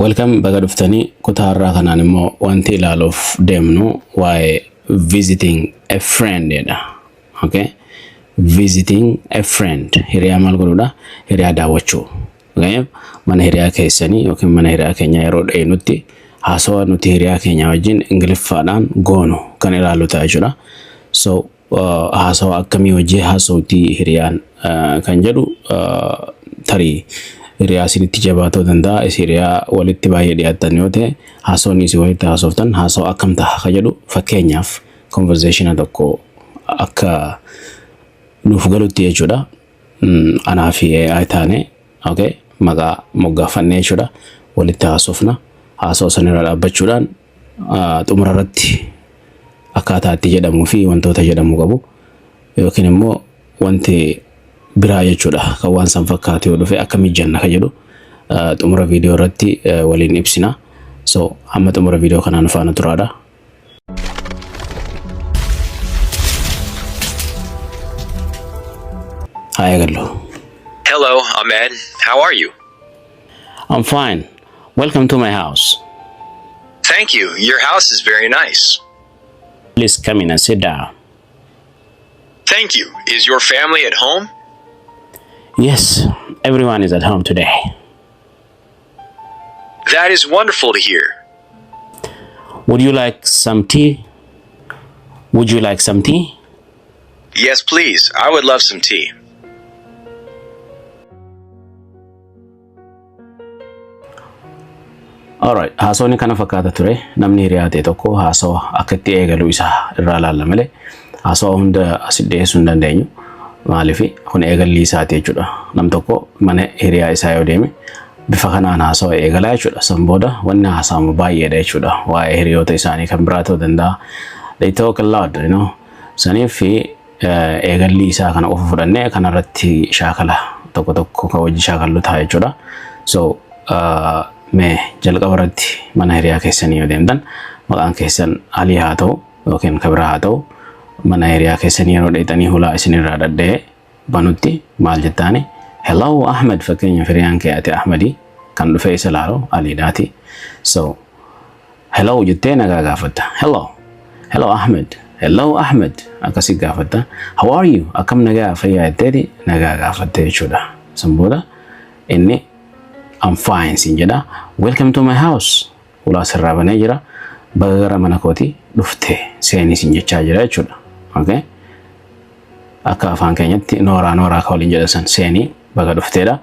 Welcome baga dhuftanii kutaa irraa kanaan immoo wanti ilaaluuf deemnu waa'ee visiting a friend jedha. Okay? Visiting a friend. Hiriyaa maal godhuudha? Hiriyaa daawwachuu. Okay? Mana hiriyaa keessanii yookiin mana hiriyaa keenya yeroo dheenutti haasawaa nuti hiriyaa keenya wajjin Ingiliffaadhaan goonu kan ilaalu ta'a jechuudha. So haasawaa akkamii hojii haasawutii hiriyaan kan jedhu tarii hiriyaa isinitti jabaatoo danda'a. Hiriyaa walitti baay'ee dhiyaatan yoo ta'e haasawni isin walitti haasoftan haasawa akkam ta'a kan jedhu fakkeenyaaf conversation tokko akka nuuf galutti jechuudha. Anaa fi AI taane okay maqaa moggaafannee jechuudha walitti haasofna. Haasawa sanirra dhaabbachuudhaan xumura irratti akkaataa itti jedhamuu fi wantoota jedhamu qabu yookiin immoo wanti biraa jechuudha kan waan san fakkaatu yoo dhufe akka mijanna kan jedhu xumura viidiyoo irratti waliin ibsina. So amma xumura viidiyoo kanaan faana turaadha. Hi Agallo. Hello, Ahmed. How are you? I'm fine. Welcome to my house. Thank you. Your house is very nice. Please come in and sit down. Thank you. Is your family at home? Yes, everyone is at home today. That is wonderful to hear. Would you like some tea? Would you like some tea? Yes, please. I would love some tea. Alright, haasawni kana fakkaata ture. Namni hiriyaa ta'e tokko haasawa akka itti eegalu isaa irraa ilaalla malee haasawa hunda asi dhiyeessuu hin dandeenyu. Maaliif kun eegalli isaati jechuudha. Nam tokko mana hiriyaa isaa yoo deeme bifa kanaan haasawa eegalaa jechuudha. San booda wanni haasawamu baay'eedha jechuudha. Waa'ee hiriyoota isaanii kan biraa ta'uu danda'a. They talk a lot, you know. Saniif eegalli isaa kana qofa fudhannee kanarratti shaakala tokko tokko kan hojii shaakallu ta'a jechuudha. So mee jalqaba irratti mana hiriyaa keessanii yoo deemtan maqaan keessan Alii haa ta'u yookiin Kabiraa haa ta'u mana hiriyaa keessanii yeroo dheetanii hulaa isinirraa dhadhee banutti maal jettaani? Hello Ahmed fakkeenya hiriyaan kee ati Ahmedi kan dhufee isa laalu Aliidhaati. So hello jettee nagaa gaafatta. Hello Ahmed. Hello Ahmed akkasii gaafatta. How are you? Akkam nagaa fayyaa jetteeti nagaa gaafatte jechuudha. San booda inni I'm fine siin jedha. Welcome to my house. Ulaa sirraa banee jira. Baga gara mana kooti dhufte seenii siin jechaa jira jechuudha. Okay? Akka afaan keenyatti nooraa ka waliin jedha san seenii baga dhufteedha.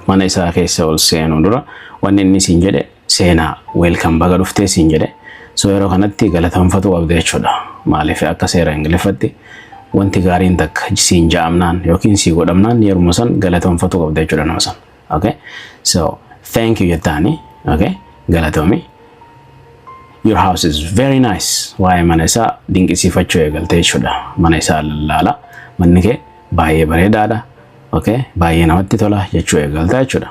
Mana isaa keessa ol seenuu dura wanni inni siin jedhe seenaa welcome baga dhuftee siin jedhe. So yeroo kanatti galateeffatu qabda jechuudha. Maaliif akka seera Ingiliffatti wanti gaariin takka siin ja'amnaan yookiin sii godhamnaan yeruma san galateeffatu qabda jechuudha nama san. Okay? So thank you jettaani. Okay? Galatoomi. Your house is very nice. Waa'ee mana isaa dinqisiifachuu eegalte jechuudha. Mana isaa laala. Manni kee baay'ee bareedaadha. Okay? Baay'ee namatti tola jechuu eegalta jechuudha.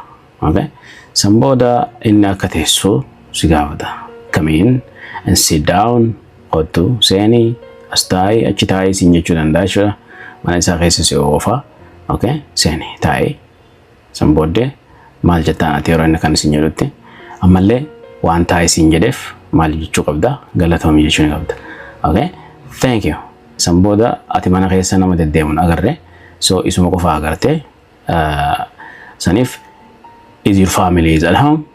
Okay? San booda inni akka teessu si gaafata. Come in and sit down. Kottu seenii as taa'ii achi taa'ii siin jechuu danda'a jechuudha. Mana isaa keessa si oofa. Okay? Seenii taa'ii. San booddee maal jettaan ati yeroo inni kan isin jedhutti ammallee waan taa'ee isin jedheef maal jechuu qabda? Galatoomi jechuu ni qabda. Okay? Thank you. San booda ati mana keessa nama deddeemuun agarre. So isuma qofa agarte. Saniif is your family is at home?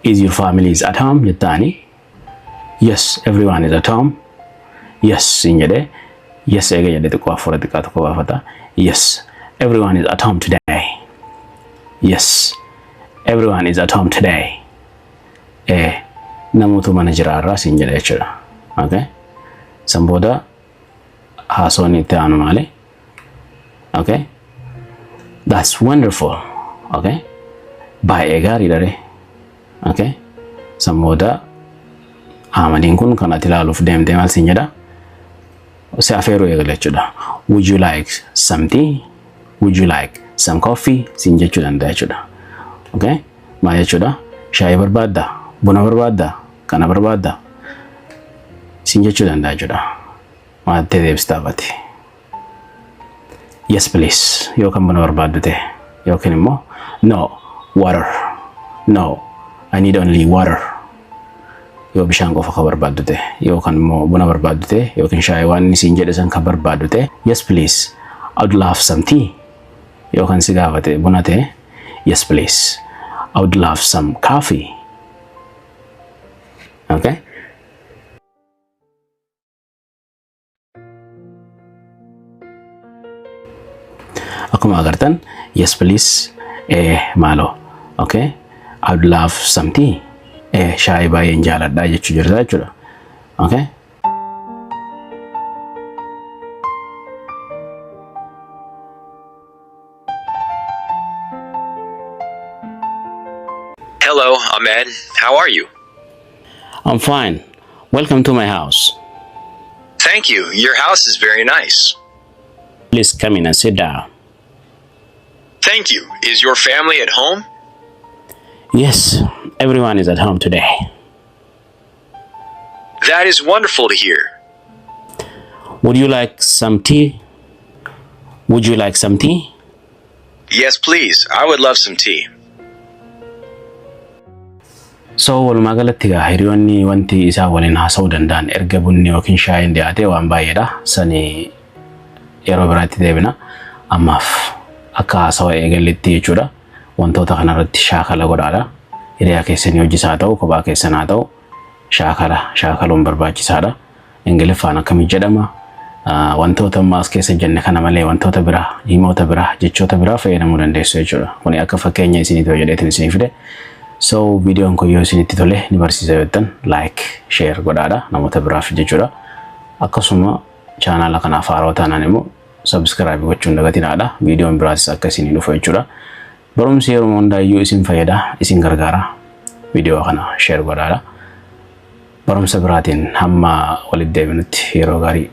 Is your family is at home jettaani? Yes, everyone is at home. Yes siin jedhee. Yes eega jedhee xiqqoo afuura xiqqaa tokko baafata. Yes, everyone is at home today. Yes, everyone is at home today. Namoota mana jiraarraa siin jedha jechuudha. Okay? San booda haasawni itti aanu maali? Okay? That's wonderful. Okay? Baay'ee gaariidha re. Okay? San booda Ahmadiin kun kan ati ilaaluuf deemtee maal siin jedha? Si afeeruu eegala jechuudha. Would you like some tea? Would you like some coffee? Siin jechuu danda'a jechuudha. Okay? Maal jechuudha? Shaayii barbaadda? Buna barbaadda? Kana barbaadda? Siin jechuu danda'a jechuudha. Maal ta'e deebistaa bati? Yes please. Yookaan buna barbaaddu ta'e. Yookiin immoo no water. No, I need only water. Yoo bishaan qofa ka barbaaddu ta'e yookaan immoo buna barbaaddu ta'e yookiin shaayii waan isin jedhe san ka barbaaddu ta'e, yes please, I would love some tea. Yookaan si gaafate buna ta'e, yes please, I would love some coffee. Okay? Akkuma agartan, yes please, maalo. Okay? I would love some tea. Shaayii baay'een jaaladha jechuu jirta jechuudha. Okay? Hello, Ahmed. How are you? I'm fine. Welcome to my house. Thank you. Your house is very nice. Please come in and sit down. Thank you. Is your family at home? Yes, everyone is at home today. That is wonderful to hear. Would you like some tea? Would you like some tea? Yes, please. I would love some tea. So, walumaa galatti hiriyoonni wanti isaa waliin haasa'uu danda'an erga bunni yookiin shaayiin dhiyaate waan baay'eedha. Sani yeroo biraatti deebina. Ammaaf akka haasawaa eegalletti jechuudha. Wantoota kanarratti shaakala godhaadha. Hiriyaa keessanii hojjisaa ta'u, kophaa keessanaa ta'u shaakaluun barbaachisaadha. Ingiliffaan akkamitti jedhama? Wantoota ammaas keessa jenne kana malee wantoota biraa, dhimmoota biraa, jechoota biraa fayyadamuu dandeessu jechuudha. Kuni akka fakkeenya isinitti jedheetiin isinii fide. So viidiyoon kun yoo isinitti tole ni barsiisa jettan like, share godhaadha namoota biraaf jechuudha. Akkasuma chaanaala kanaaf haaraa taanaan immoo subscribe gochuun dagatinaadha. Viidiyoon biraas akka isinii dhufu jechuudha. Barumsi yeroo hundaayyuu isin fayyada, isin gargaara. Viidiyoo kana share godhaadha. Barumsa biraatiin hamma walitti deebinutti yeroo gaarii.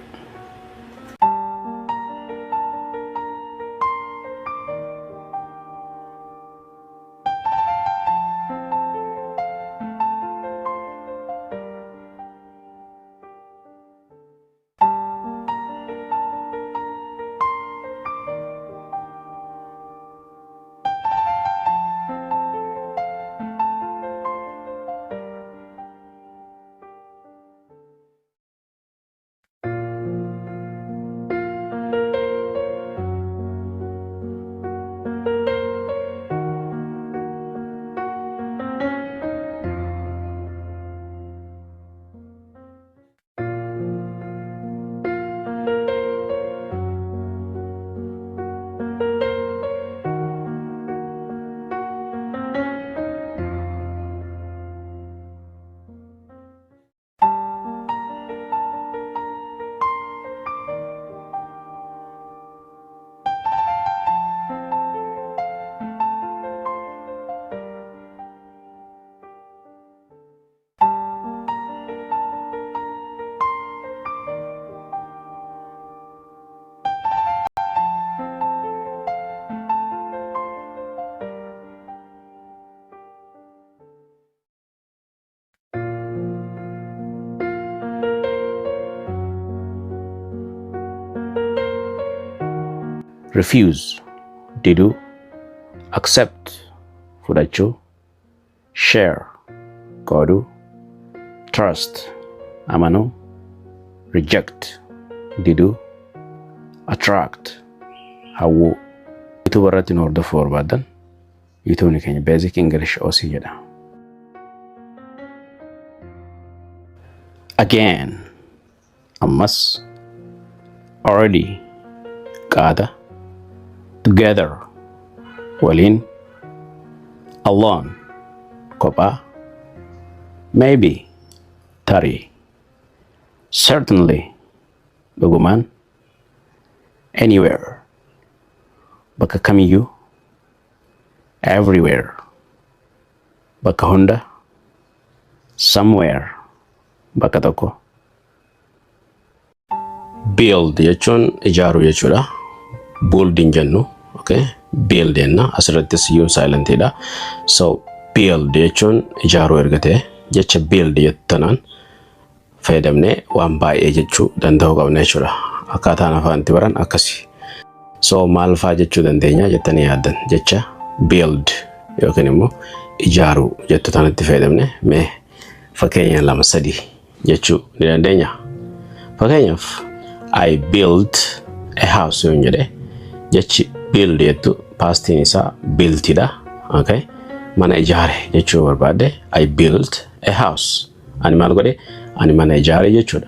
Refuse, diduu, accept, fudhachuu, share, qooduu, trust, amanuu, reject, diduu, attract, hawwuu. YouTube irratti nu hordofuu barbaadan YouTube'n keenya Basic English OC jedha. Again, ammas, already, qaada, together, waliin, alone, kophaa, maybe, tarii, certainly, dhugumaan, anywhere, bakka kamiyyuu, everywhere, bakka hunda, somewhere, bakka tokko. Build jechuun ijaaruu jechuudha. Build hin jennu, okay? Build jenna asirrattis yoo silent dha. So build jechuun ijaaruu erga ta'e jecha build jettanaan fayyadamnee waan baay'ee jechuu danda'uu qabna jechuudha. Akkaataan afaanitti baran akkasi. So maal fa'aa jechuu dandeenya jettanii yaaddan jecha build yookiin immoo ijaaru jettu tanatti fayyadamne mee fakkeenya lama sadii jechuu ni dandeenya. Fakkeenyaaf I built a house yoon jedhe jechi build jettu pastiin isaa builtidha. Okay? Mana ijaare jechuu barbaadde I built a house. Ani maal godhe? Ani mana ijaare jechuudha.